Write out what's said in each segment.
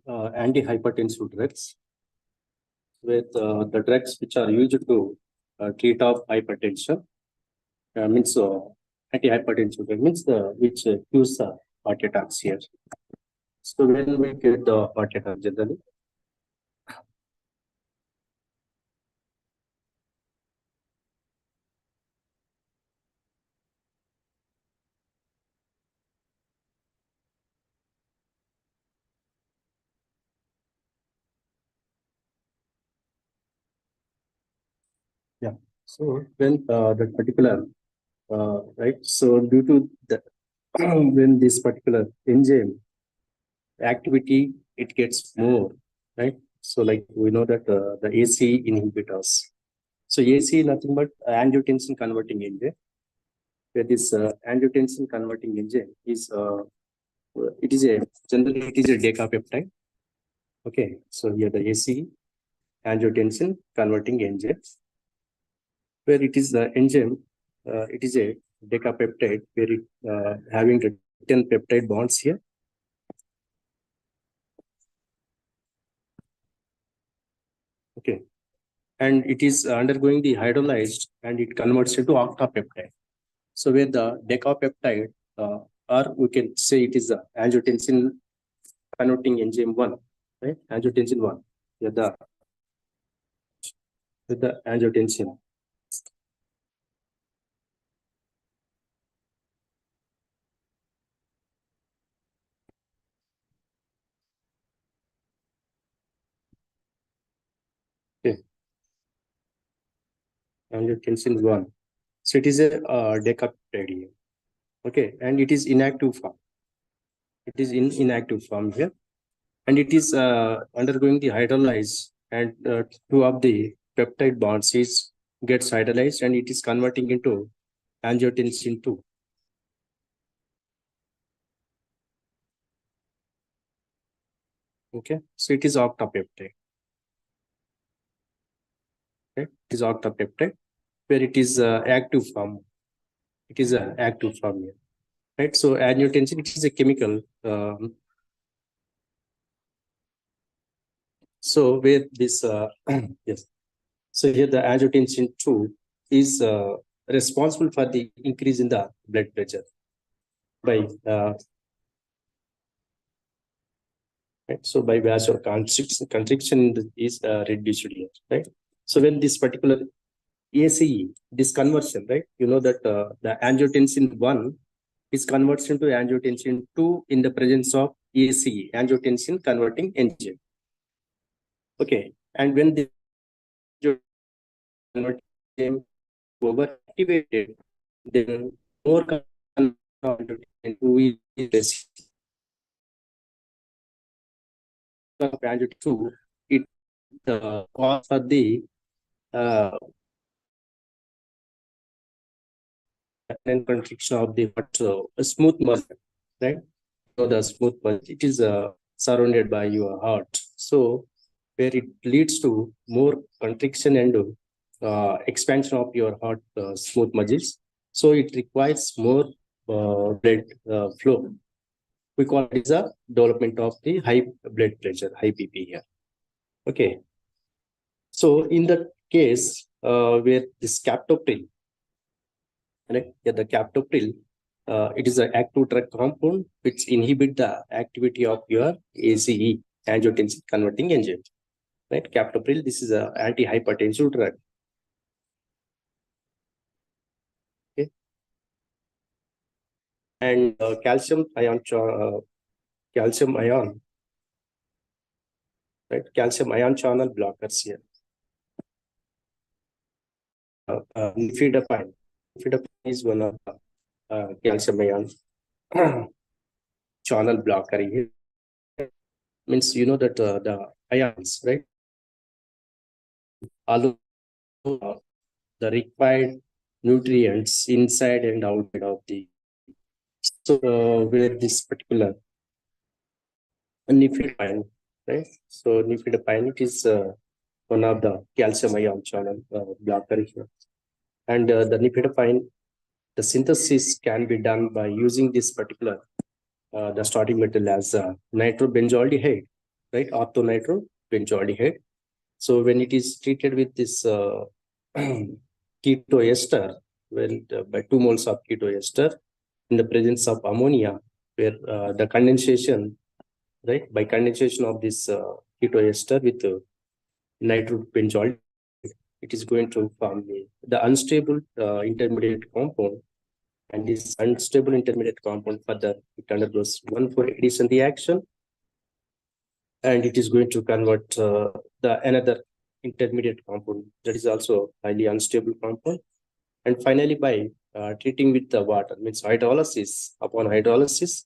Antihypertensive drugs with the drugs which are used to treat of hypertension means antihypertensive drug means the which cures heart attacks here. So when we get the heart attack generally, yeah. So when that particular right, so due to the when this particular enzyme activity it gets more, right? So like we know that the AC inhibitors. So AC nothing but angiotensin converting enzyme. Where this angiotensin converting enzyme is it is a generally it is a decapeptide. Okay, so here the AC angiotensin converting enzyme, where it is the enzyme, it is a decapeptide where it having the 10 peptide bonds here. Okay, and it is undergoing the hydrolyzed and it converts into octapeptide. So where the decapeptide, or we can say it is the angiotensin converting enzyme 1, right? Angiotensin 1. Yeah, the angiotensin. Okay, angiotensin 1. So it is a decapeptide here. Okay, and it is inactive form. It is in inactive form here, and it is undergoing the hydrolyze, and two of the peptide bonds is gets hydrolyzed, and it is converting into angiotensin 2. Okay, so it is octapeptide. Okay, it is octapeptide where it is active form. It is an active form here, right? So angiotensin, it is a chemical. So where this yes, so here the angiotensin 2 is responsible for the increase in the blood pressure by right? So by vasoconstriction is reduced here, right? So when this particular ACE, this conversion, right? You know that the angiotensin 1 is converted into angiotensin 2 in the presence of ACE, angiotensin converting enzyme. Okay, and when the converting enzyme overactivated, then more angiotensin 2 is angiotensin 2, it cause for the and contraction of the heart, a smooth muscle, right? So the smooth muscle, it is surrounded by your heart. So where it leads to more contraction and expansion of your heart smooth muscles. So it requires more blood flow. We call it as a development of the high blood pressure, high BP here. Okay. So in the case where this captopril, right? Yeah, the captopril, it is an active drug compound which inhibit the activity of your ACE, angiotensin converting enzyme. Right? Captopril, this is an antihypertensive drug. Okay. And calcium ion, right? Calcium ion channel blockers here. Nifedipine. Nifedipine is one of the calcium ion channel blocker here. Means you know that the ions, right? Although the required nutrients inside and outside of the. So where this particular nifedipine, right? So nifedipine, it is one of the calcium ion channel blocker here. And the nifedipine, the synthesis can be done by using this particular the starting material as nitrobenzaldehyde, right? Orthonitrobenzoaldehyde. So when it is treated with this keto ester, when by 2 moles of keto ester in the presence of ammonia, where the condensation, right, by condensation of this keto ester with nitrobenzoyl, it is going to form the unstable intermediate compound, and this unstable intermediate compound further it undergoes 1,4 addition reaction, and it is going to convert the another intermediate compound that is also highly unstable compound. And finally, by treating with the water, means hydrolysis, upon hydrolysis,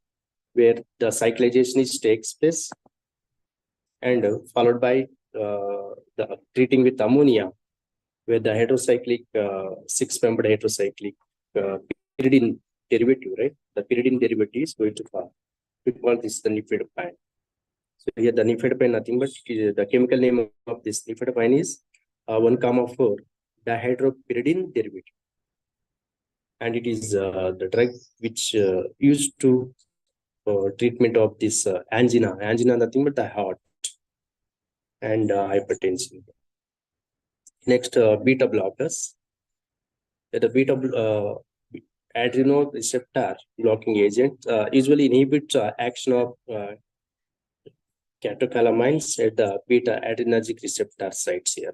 where the cyclization is takes place, and followed by the treating with ammonia, where the heterocyclic, six-membered heterocyclic pyridine derivative, right? The pyridine derivative is going to form. We call this the nifedipine. So here the nifedipine, nothing but the chemical name of this nifedipine is 1,4 dihydropyridine derivative. And it is the drug which used to treatment of this angina, nothing but the heart and hypertension. Next, beta blockers. The beta adrenoreceptor blocking agent usually inhibits action of catecholamines at the beta adrenergic receptor sites here.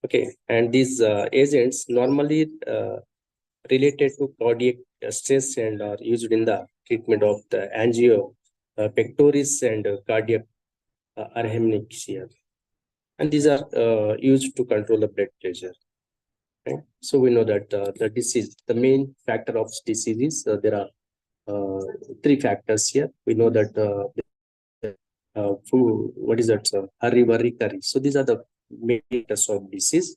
Okay, and these agents normally related to cardiac stress and are used in the treatment of the angio pectoris and cardiac arrhythmias here. And these are used to control the blood pressure. Right? So we know that the disease, the main factor of disease is there are three factors here. We know that what is that? Hurry, worry, curry. So these are the main factors of disease.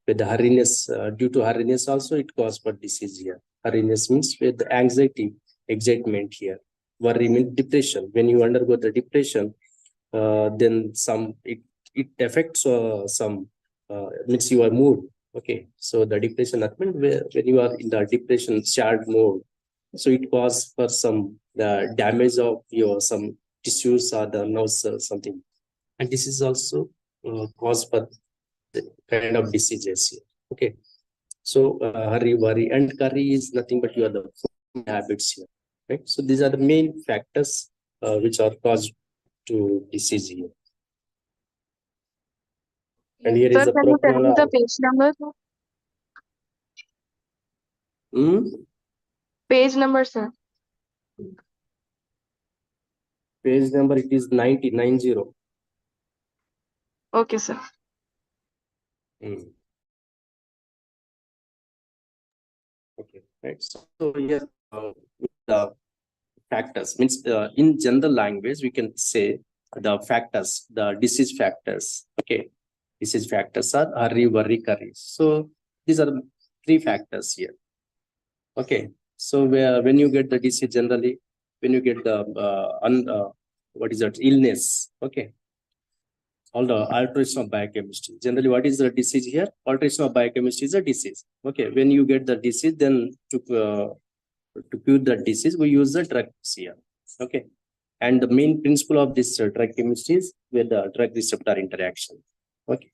With the hurriness, due to hurriness also it causes for disease here. Hurriness means with the anxiety, excitement here. Worry means depression. When you undergo the depression, then it affects some means your mood. Okay, so the depression happened when you are in the depression shared mode, so it causes for some the damage of your some tissues or the nerves or something, and this is also cause for the kind of diseases here. Okay, so hurry, worry, and curry is nothing but your the food habits here, right? So these are the main factors which are caused to disease here. And here Sir, is the can you tell me the propranolol. page number? Hmm? Page number, sir. Page number, it is 90. Okay, sir. Hmm. Okay, right. So here the factors means in general language we can say the factors, the disease factors. Okay, disease factors are hurry, worry, courage. So these are three factors here. Okay, so when you get the disease generally, when you get the what is that illness? Okay, all the alteration of biochemistry. Generally, what is the disease here? Alteration of biochemistry is a disease. Okay, when you get the disease, then to cure that disease, we use the drugs here. Okay, and the main principle of this drug chemistry is with the drug receptor interaction. Okay,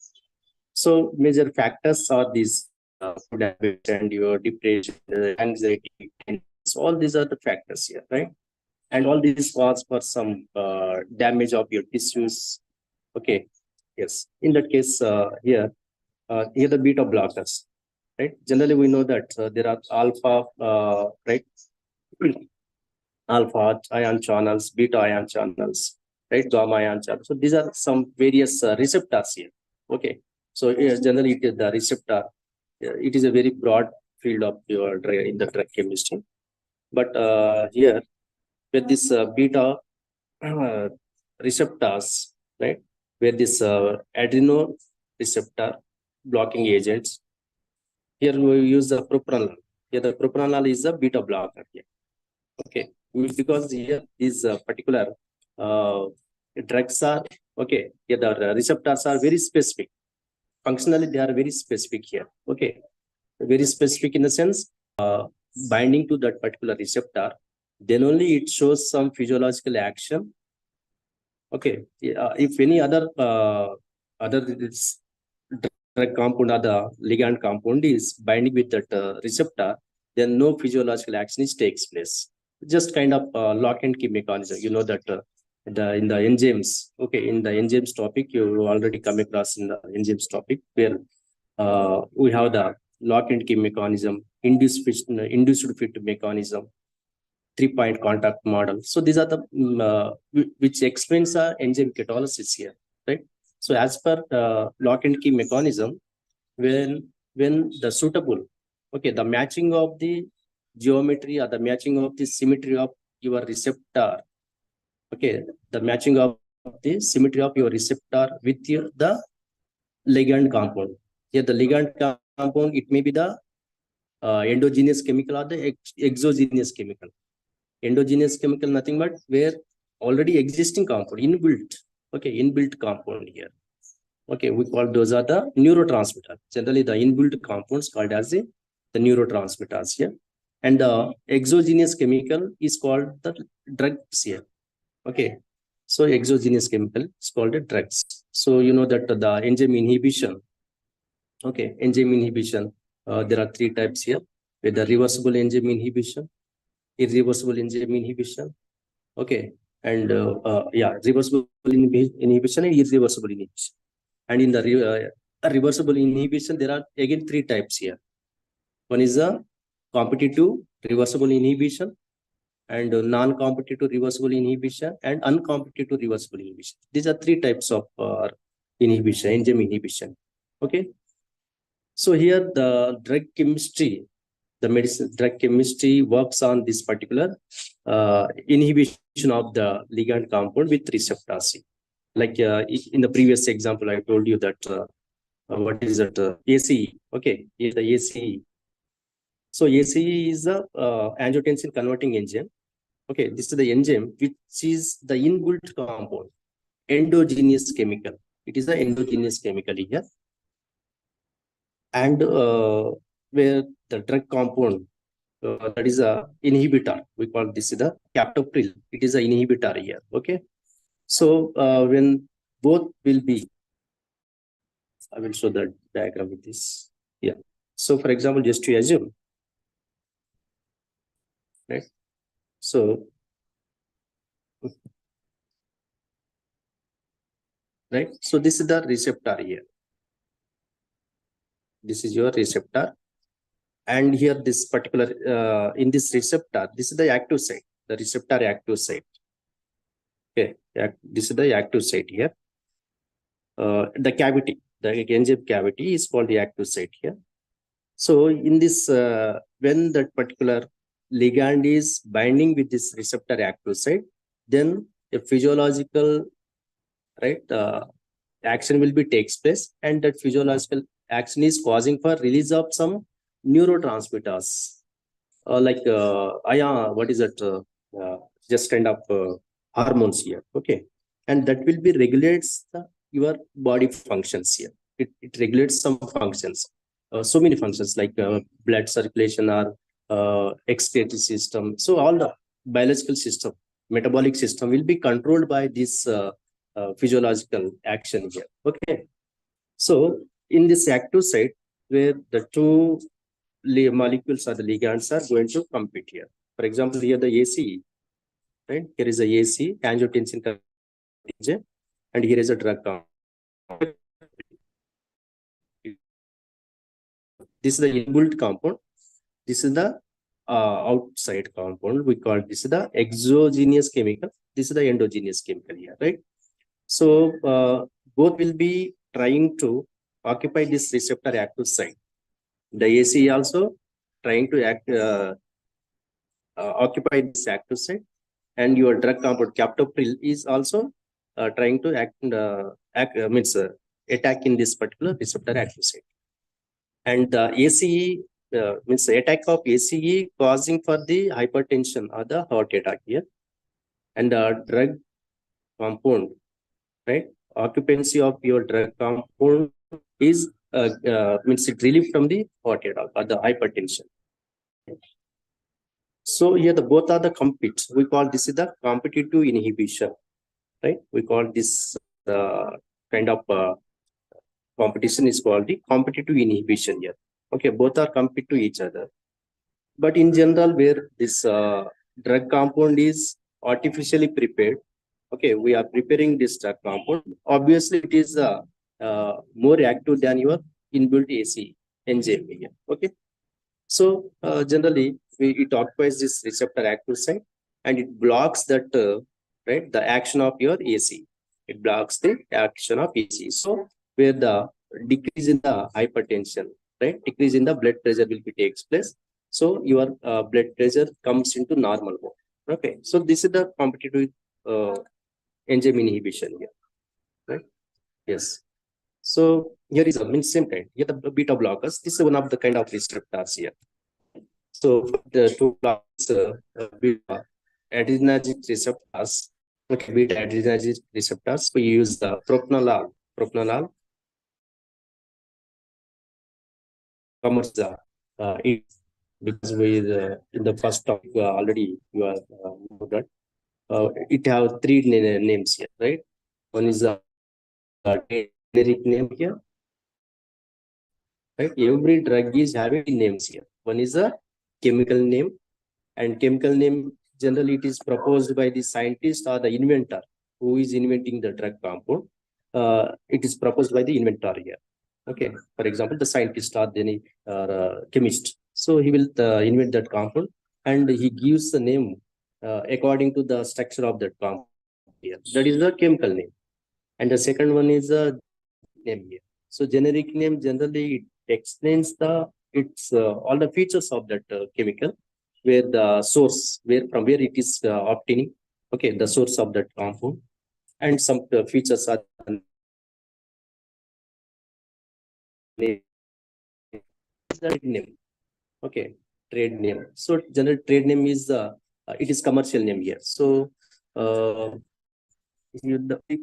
so major factors are these food habits and your depression, anxiety, and so all these are the factors here, right? And all these cause for some damage of your tissues. Okay, yes. In that case, here the beta blockers, right? Generally, we know that there are alpha, right? Alpha ion channels, beta ion channels, right? Gamma ion channels. So these are some various receptors here. Okay. So generally, it is the receptor. It is a very broad field of your in the drug chemistry. But here, with this beta uh, receptors, right? Where this adrenal receptor blocking agents. Here we use the propranolol. Here the propranolol is a beta blocker here. Okay, because here these particular uh, drugs are okay. Yeah, the receptors are very specific. Functionally, they are very specific here. Okay, very specific in the sense binding to that particular receptor. Then only it shows some physiological action. Okay, if any other this drug compound or the ligand compound is binding with that receptor, then no physiological action is takes place. Just kind of lock and key mechanism. You know that the in the enzymes. Okay, in the enzymes topic, you already come across in the enzymes topic where we have the lock and key mechanism, induced fit mechanism, 3-point contact model. So these are the which explains the enzyme catalysis here, right? So as per lock and key mechanism, when the suitable, okay, the matching of the geometry or the matching of the symmetry of your receptor, okay, the matching of the symmetry of your receptor with the ligand compound. Here the ligand compound, it may be the endogenous chemical or the exogenous chemical. Endogenous chemical, nothing but where already existing compound, inbuilt, okay, inbuilt compound here. Okay, we call those are the neurotransmitter. Generally, the inbuilt compounds called as the neurotransmitters here. And the exogenous chemical is called the drugs here. Okay, so exogenous chemical is called the drugs. So you know that the enzyme inhibition. Okay, enzyme inhibition. There are three types here: with the reversible enzyme inhibition, irreversible enzyme inhibition. Okay, and reversible inhibition and irreversible inhibition. And in the reversible inhibition, there are again three types here. One is a competitive reversible inhibition, and non-competitive reversible inhibition, and uncompetitive reversible inhibition. These are three types of inhibition, enzyme inhibition. Okay, so here the drug chemistry, the medicine drug chemistry works on this particular inhibition of the ligand compound with receptors. Like in the previous example, I told you that what is that ACE? Okay, is the ACE. So ACE is the angiotensin converting enzyme. Okay, this is the enzyme which is the inbuilt compound, endogenous chemical. It is the endogenous chemical here, and where the drug compound that is a inhibitor. We call this the captopril. It is an inhibitor here. Okay, so when both will be, I will show the diagram with this. Yeah. So for example, just to assume, right? So right. So this is the receptor here. This is your receptor. And here this particular, in this receptor, this is the active site, the receptor active site. Okay, this is the active site here. The cavity, the enzyme cavity is called the active site here. So in this, when that particular ligand is binding with this receptor active site, then a physiological, right, action will be takes place, and that physiological action is causing for release of some neurotransmitters, like what is that? Just kind of hormones here. Okay, and that will be regulates your body functions here. It regulates some functions, so many functions like blood circulation or excretory system. So all the biological system, metabolic system will be controlled by this physiological action here. Okay, so in this active site where the two molecules or the ligands are going to compete here. For example, here the ACE, right? Here is a AC, angiotensin convertase, and here is a drug compound. This is the inbuilt compound. This is the outside compound. We call this the exogenous chemical. This is the endogenous chemical here, right? So both will be trying to occupy this receptor active site. The AC also trying to occupy this active site, and your drug compound captopril is also trying to attack in this particular receptor active site. And the ACE means the attack of ACE causing for the hypertension or the heart attack here, and the drug compound, right? Occupancy of your drug compound is means it relief from the heart attack or the hypertension. So here the both are the compete. We call this is the competitive inhibition, right? We call this kind of competition is called the competitive inhibition here. Okay, both are compete to each other. But in general, where this drug compound is artificially prepared, okay, we are preparing this drug compound. Obviously, it is more active than your inbuilt AC enzyme here. Okay, so generally, it occupies this receptor active site, and it blocks that right, the action of your AC. It blocks the action of AC. So where the decrease in the hypertension, right, decrease in the blood pressure will be takes place. So your blood pressure comes into normal mode. Okay, so this is the competitive enzyme inhibition here, right? Yes. So here is a means same kind. Here the beta blockers. This is one of the kind of receptors here. So the two blocks beta adrenergic receptors. Okay, beta adrenergic receptors. We use the propranolol, commerza, it, because we in the first topic already you are know that it have three names here, right? One is a generic name here, right? Every drug is having names here. One is a chemical name, and chemical name generally it is proposed by the scientist or the inventor who is inventing the drug compound. It is proposed by the inventor here. Okay, for example, the scientist or the chemist. So he will invent that compound, and he gives the name according to the structure of that compound here. That is the chemical name. And the second one is a name here. So generic name generally it explains the its all the features of that chemical, where the source, where from where it is obtaining, okay, the source of that compound, and some features are name, name, okay, trade name. So general trade name is it is commercial name here. So the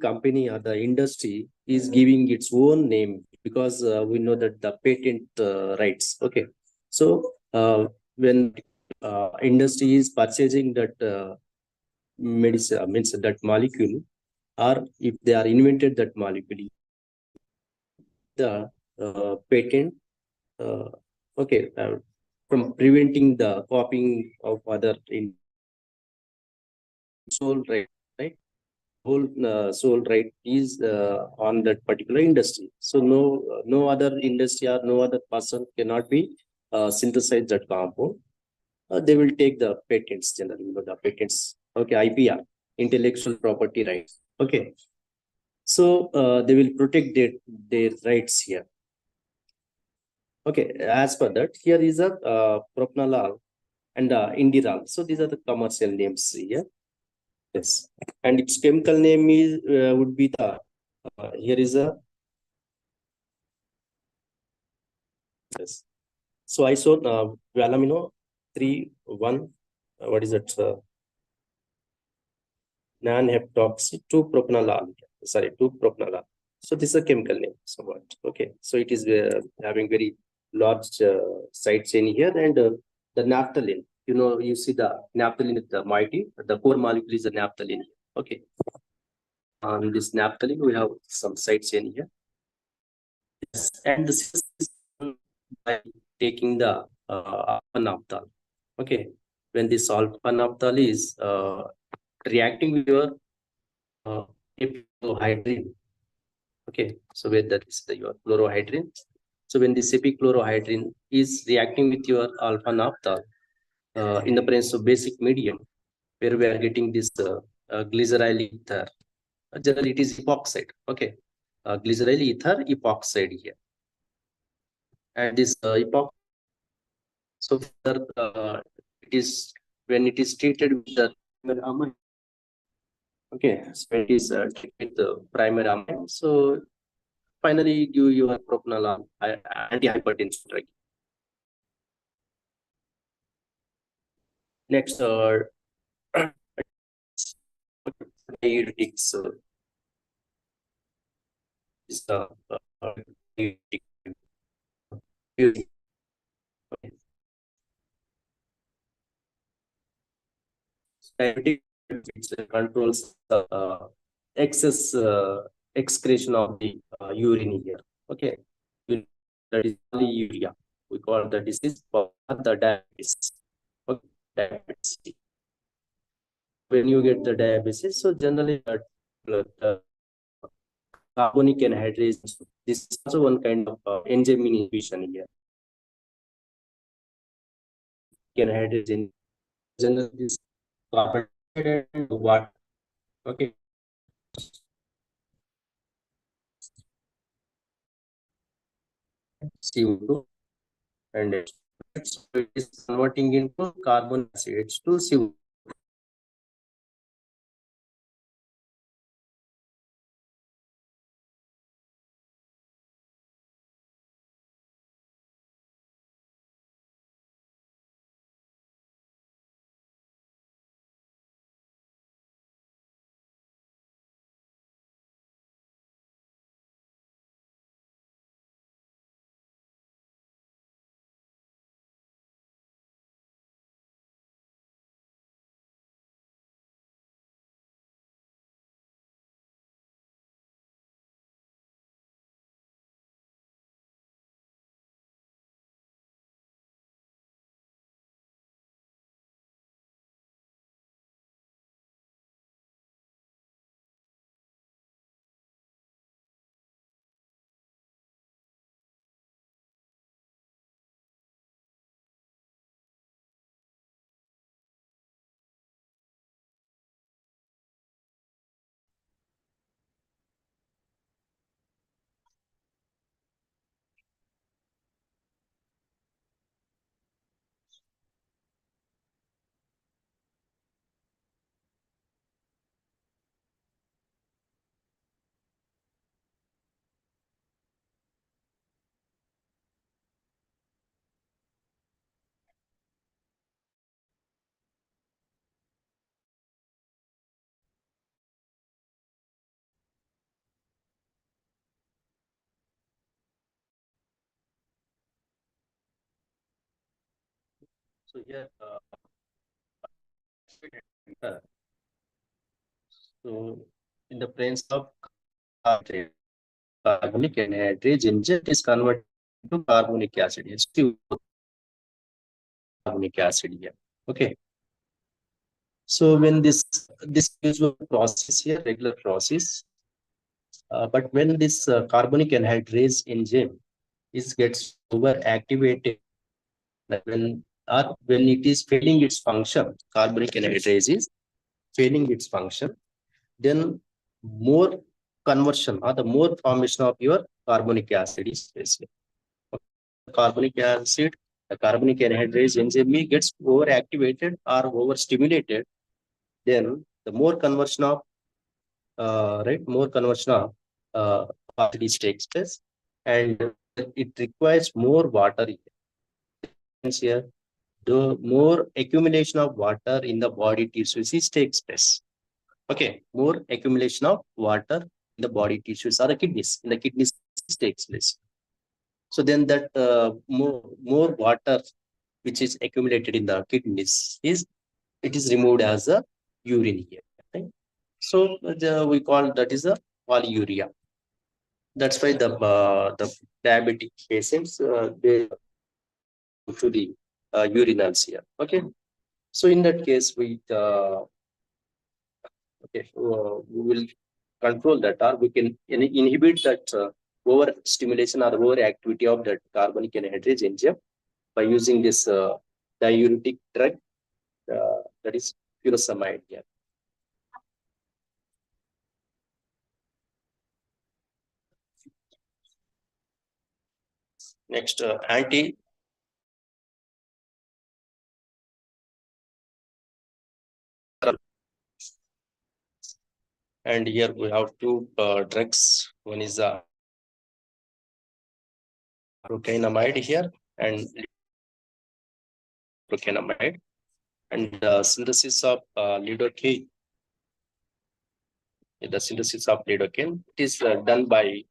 company or the industry is giving its own name because we know that the patent rights. Okay, so when industry is purchasing that medicine, means that molecule, or if they are invented that molecule, the patent, uh, okay, from preventing the copying of other in sole right, right? whole sole right is on that particular industry. So no other industry or no other person cannot be synthesize that compound. They will take the patents generally, the patents. Okay, IPR, intellectual property rights. Okay, so they will protect their rights here. Okay, as per that, here is a propranolol and indirol. So these are the commercial names here. Yes, and its chemical name is would be the here is a yes. So I saw valamino 3,1. What is it? Non-heptoxy 2-propranolol. Sorry, 2-propranolol. So this is a chemical name, somewhat. Okay, so it is having very large side chain here, and the naphthalene. You see the naphthalene is the moiety. The core molecule is the naphthalene. Okay, on this naphthalene we have some side chain here. Yes, and this is by taking the alpha naphthol. Okay, when this alpha naphthol is reacting with your epichlorohydrin. Okay, so where that is your chlorohydrin. So when this epichlorohydrin is reacting with your alpha naphtha in the presence of basic medium, where we are getting this glyceryl ether. Generally, it is epoxide. Okay, glyceryl ether epoxide here, and this epoxide. So further, it is when it is treated with the amine. Okay, so it is treated with the primary amine. So finally give your propranolol antihypertensive drug. Next, diuretics is the diuretic. Diuretic which controls the excess excretion of the urine here. Okay, that is the urea. We call the disease for the diabetes. Okay, diabetes. When you get the diabetes, so generally carbonic anhydrase. This is also one kind of enzyme inhibition here. Anhydrase in general is carbon and water. Okay. CO2 and it is converting into carbon acid to CO2. So here, so in the presence of carbonic anhydrase, it is converted to carbonic acid. It's still carbonic acid here. Okay. So when this usual process here, regular process, but when this carbonic anhydrase enzyme is gets overactivated, like when it is failing its function, carbonic anhydrase is failing its function, then more conversion or the more formation of your carbonic acid is present. Carbonic acid, the carbonic anhydrase enzyme gets overactivated or overstimulated, then the more conversion of more conversion of acid takes place, and it requires more water here. The more accumulation of water in the body tissues is takes place. Okay, more accumulation of water in the body tissues or the kidneys. In the kidneys takes place. So then that more water which is accumulated in the kidneys is it is removed as a urine here. Right? So we call that is a polyuria. That's why the diabetic patients they to the urinals here. Okay. So in that case, we will control that, or we can inhibit that over stimulation or over activity of that carbonic anhydrase enzyme by using this diuretic drug that is furosemide. Yeah. Next, anti. And here we have two drugs. One is procainamide here and procainamide, and the synthesis of lidocaine. The synthesis of lidocaine it is done by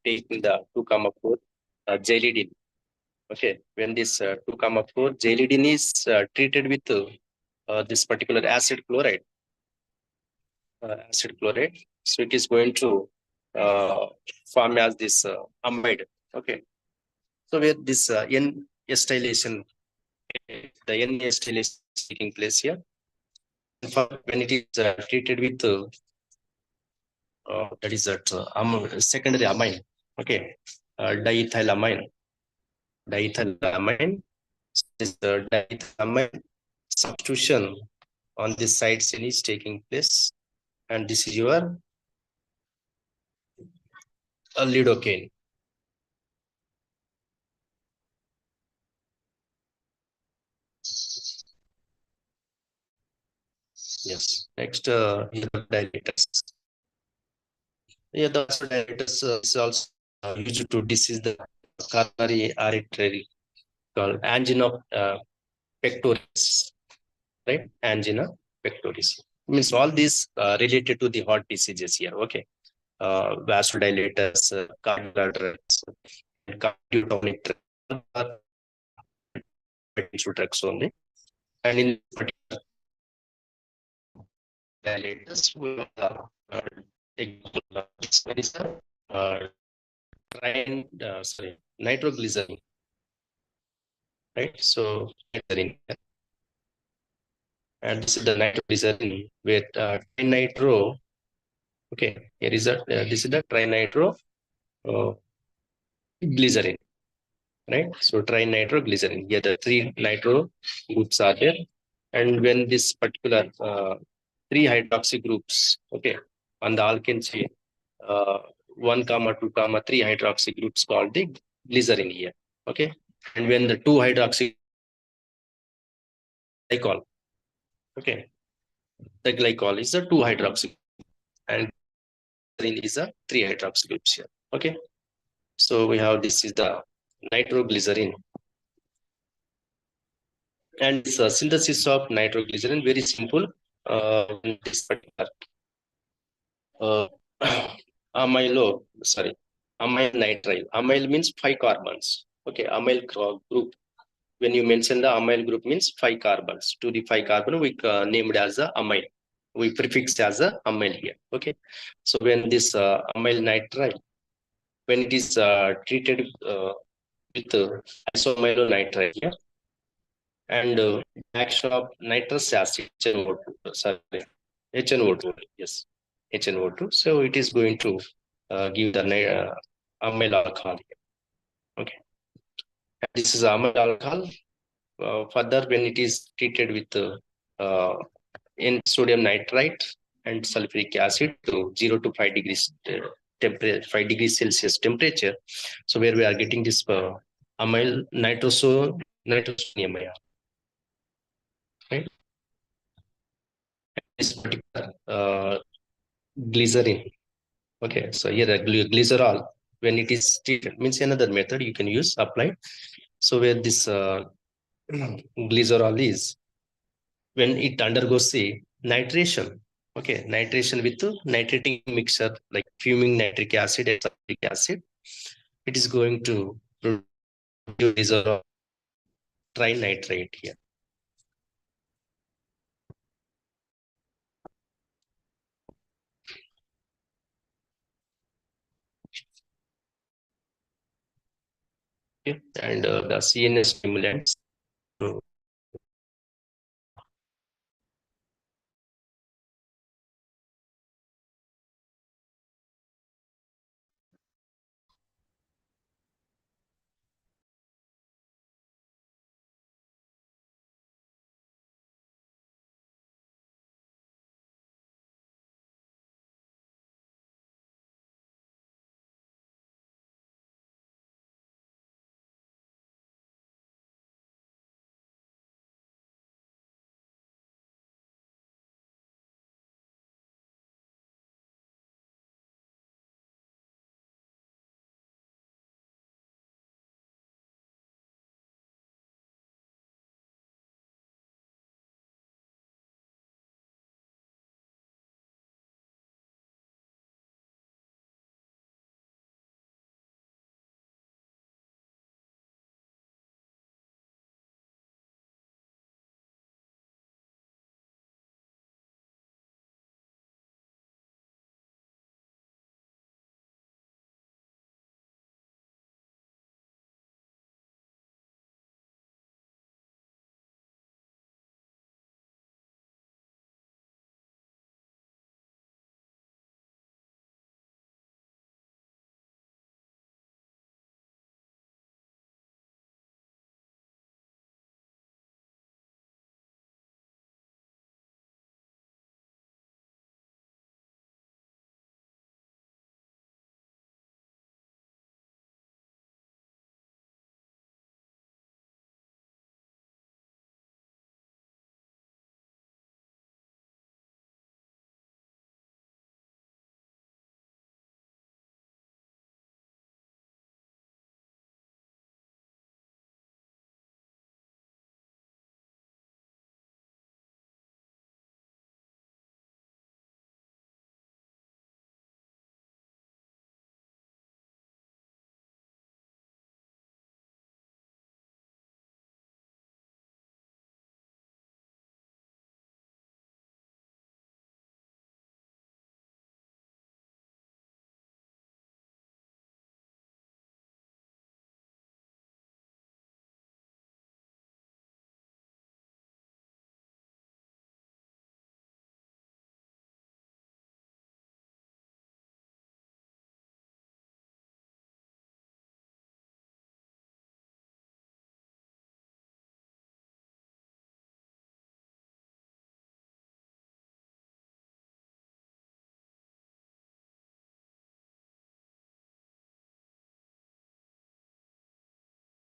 taking the 2,4 gelidine. Okay, when this 2,4 gelidine is treated with this particular acid chloride, so it is going to uh, form as this amide. Okay, so where this N acetylation, the N acetylation is taking place here. And for when it is treated with that is that secondary amine. Okay, diethylamine. Diethylamine is the diethylamine substitution on this side chain is taking place, and this is your lidocaine. Yes. Next, dilators. Yeah, the dilators is also used to disease the coronary artery called angina pectoris, right? Angina pectoris means all these related to the heart diseases here. Okay, vasodilators, cardiac drugs, cardiotonic drugs, drugs only. And in particular dilators, we have example is uh, nitroglycerin, right? So glycerin, and this is the nitroglycerin with trinitro. Okay, here is a this is the trinitro uh, glycerin, right? So trinitroglycerin. Here the three nitro groups are there, and when this particular three hydroxy groups, okay, on the alkane chain, 1, 2, 3 hydroxy groups called the glycerin here, okay, and when the two hydroxy glycol, okay, the glycol is the two hydroxy, and glycerin is a three hydroxy groups here, okay. So we have this is the nitroglycerin. And this synthesis of nitroglycerin very simple. This particular uh, amyl nitrile. Amyl means 5 carbons. Okay, amyl group. When you mention the amyl group means 5 carbons. To the 5 carbon, we named as a amyl. We prefixed as a amyl here. Okay, so when this amyl nitrile, when it is treated with isomyl nitrile, yeah, and action of nitrous acid, HNO2, sorry, HNO2, yes, HNO2. So it is going to give the amyl alcohol. Okay, and this is amyl alcohol. Further, when it is treated with in sodium nitrite and sulfuric acid to 0 to 5 degrees temperature, 5 degrees Celsius temperature. So where we are getting this amyl nitrosonium ion, right? This particular glycerin. Okay, so here the glycerol, when it is treated, means another method you can use apply. So where this glycerol is, when it undergoes say nitration, okay, nitration with nitrating mixture like fuming nitric acid and sulfuric acid, it is going to produce a trinitrate here. Okay, and the CNS stimulants